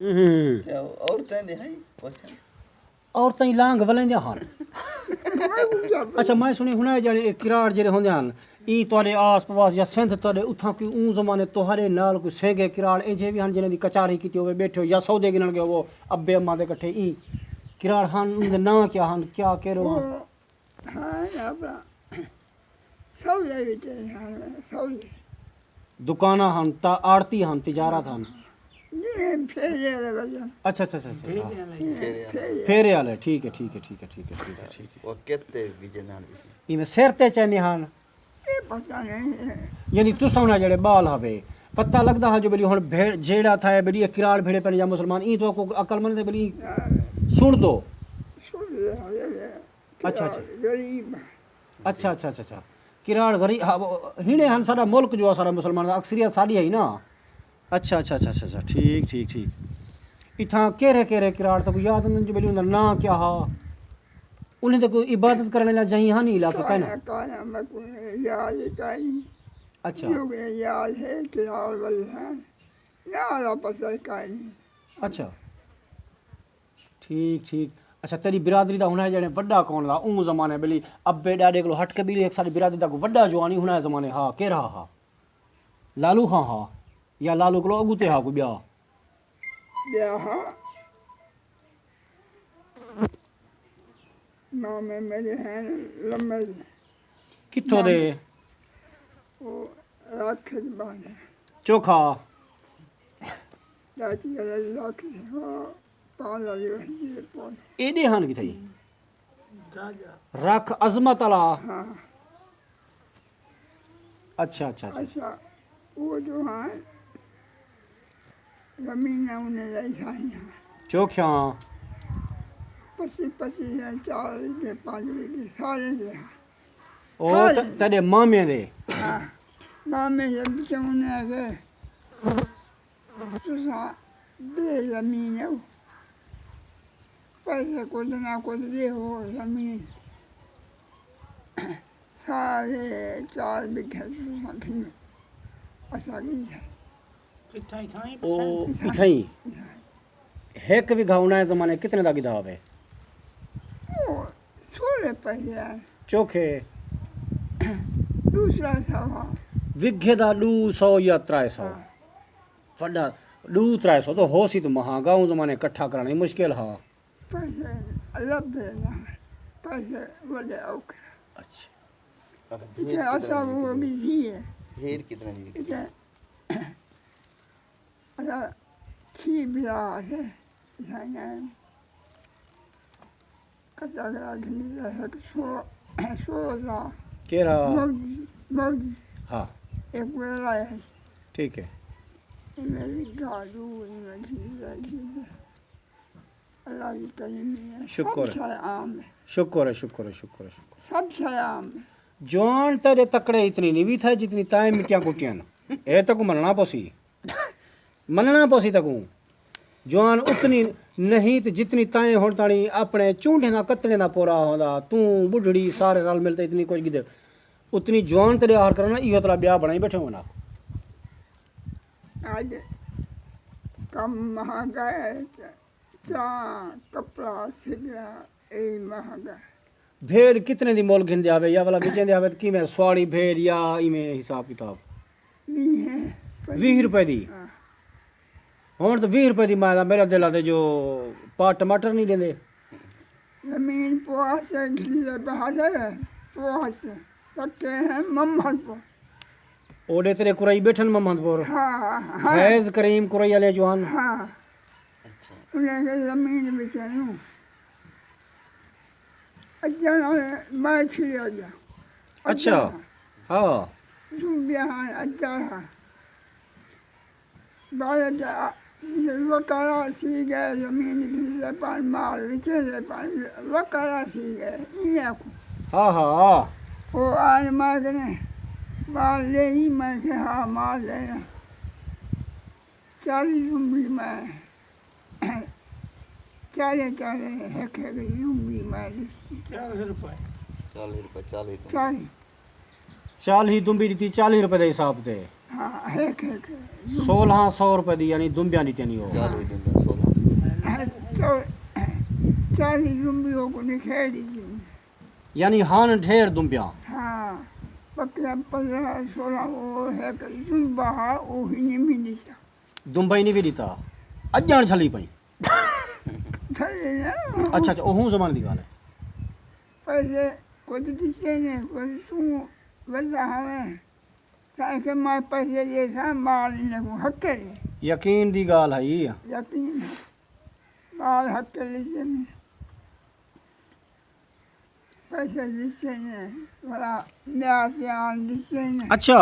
क्या औरतें दे हैं क्वेश्चन औरतां ही लांग वलेंदियां हन अच्छा मैं सुनी हुणे जड़े किराड़ जेड़े होंदे हन ई तुहाडे आस पास या सिंध तुहाडे उठां कोई ऊं जमाने तुहाडे नाल कोई सेंगे किराड़ इंजे भी हन जिन्हां दी कचारी कीती होवे बैठे हो या सौदे गिनण गए हो अब्बे अम्मा दे कट्ठे ई किराड़ हन उनदे नां क्या हन क्या केड़ो हन हाँ अपना सौदे विच सौदे दुकाना हन ता आड़ती हन तिजारत हन जिन्हें फेरे वाले वजन अच्छा अच्छा अच्छा अच्छा हाँ। फेरे फेरे वाले ठीक है ठीक है ठीक है ठीक है ठीक है ठीक वो कितने विजय नाल भी है इमें सिर ते चैंदे हन ये पता नहीं है यानी तुसां ना जड़े बाल हवे पता लगदा हा जो बली हुण भेड़ जेड़ा था बली ये किराड़ भेड़े पे या मुसलमान ई तो को अकल मंद बली सुन दो सुन रहे अच्छा, अच्छा। गरीब अच्छा अच्छा अच्छा अच्छा किराड़ गरी हिणे हन साडा मुल्क जो सारा मुसलमान अक्सरियत साडी है ही ना अच्छा अच्छा अच्छा अच्छा ठीक ठीक ठीक इथां केरे केरे किराड़ तो याद नहीं जो बली उनका नाम क्या हा उन्हें तो कोई इबादत करने ला जहीं हा नहीं इलाका कहना काना मकुन याद कानी अच्छा युग याद है किरार वजन नाला पता कानी अच्छा ठीक ठीक अच्छा तेरी बिरादरी दा हुना जड़े वड्डा कौन दा उं जमाने बली अब्बे डाडे को हट के भी एक साडी बिरादरी दा को वड्डा जवानी हुना जमाने हा केरा हा लालू खां हा या लालू को अगुते हा को ब्या ब्याह माँ में मेरे हैं लम्बे कित्थों दे वो राख बांधे चोखा राती राख वो पाँच दिवस पौधे एडे हन की थई रख अजमत अला हाँ अच्छा अच्छा अच्छा अच्छा वो जो है जमीन उन्हें ऐसाई है चोख्या 25 है 4 के 5 के सारे से ओ तेरे मामे दे हाँ माँ में जब उन्हें के तुसा दे जमीन है वो पैसे को ना को दे हो जमीन सारे 4 बिघे तुसा खिनो असा की है ओ इथई हेक भी घावना जमाने कितने दा गिदा हवे वो छोड़े पैसे चोखे दूसरा सवा विघे दा 200 या 300 वड्डा 200-300 तो हो सी तो महागा उं जमाने इकट्ठा करना ही मुश्किल हा पैसे अलग देना पैसे बड़े औखे अच्छा अब इसे ऐसा वो भी थी है भेड़ कितने दी बिकी? इसे ऐसा थी बिया है इसे कच्चा करा खिली है कि सो सा केरा मौज हाँ एक वेला है ठीक है इनमें भी गाड़ू इनमें खिली अल्लाह की करीमी है शुक्र सब है। आम है शुक्र है शुक्र है शुक्र है शुक्र सब आम है जवान तेरे तकड़े इतनी नहीं भी था जितनी ताए मिट्टियां कुटियां ए तक मनना पोसी मनना पोसी तकू जवान उतनी नहीं तो जितनी ताए होण ताणी अपने चूंढे ना कतने ना पोरा होंदा तू बुढ़ड़ी सारे रल मिलते इतनी कुछ गिदे उतनी जवान तेरे आहार करना इहो तेरा ब्याह बनाई बैठे होना आज कम महंगा है चाँ कपड़ा सिगड़ा यही महंगा है भेड़ कितने दी मोल घिंदे आवे या वाला बेचेंदे आवे कि मैं स्वाड़ी भेड़ या इमे हिसाब किताब नहीं है 20 रुपए दी हाँ। हुण तो 20 रुपए दी मैं मेरा दिल आते जो पा टमाटर नहीं देंदे जमीन पोहा से खिले बाहर है पोहा से रखे हैं मोहम्मदपुर ओडे तेरे कुरई बैठन मोहम्मदपुर हाँ हाँ फैज करीम कुरई वाले जवान हाँ अच्छा उन्हें के जमीन बेचे हूँ अच्छा मैं छिड़िया गया अच्छा हाँ तुम बिहान अच्छा है बाद वकारा सी गए जमीन खिले पान माल बेचे ले पान वकारा सी गए इन्हें को हाँ हाँ वो आने मांगने माल ले ही मैं के हाँ माल लेना 40 रुपये में 40 है कि रुपये में 40 रुपए 40 40 40 दुम्बी दी 40 रुपए के हिसाब से हाँ एक एक 1600 रुपए दी यानी दुंबिया दी तेनी हो चालू ही दूंगा 1600 तो 40 रुपयों को निखेड़ी थी यानी हान ढेर दुंबिया हाँ पक्का 15-16 वो है कि जुम्बा वो ही नहीं मिली था दुंबई नहीं भी दीता अजान छली पई थले ना अच्छा अच्छा ओहू जमाने दी गाल है पैसे कुछ दिसे ने कुछ तू वजह हमें ताकि मैं पैसे ये था माल ने को हक करे यकीन दी गाल है ये यकीन है माल हक कर लीजिए में पैसे दिसे ने बड़ा न्यास यान दिसे ने अच्छा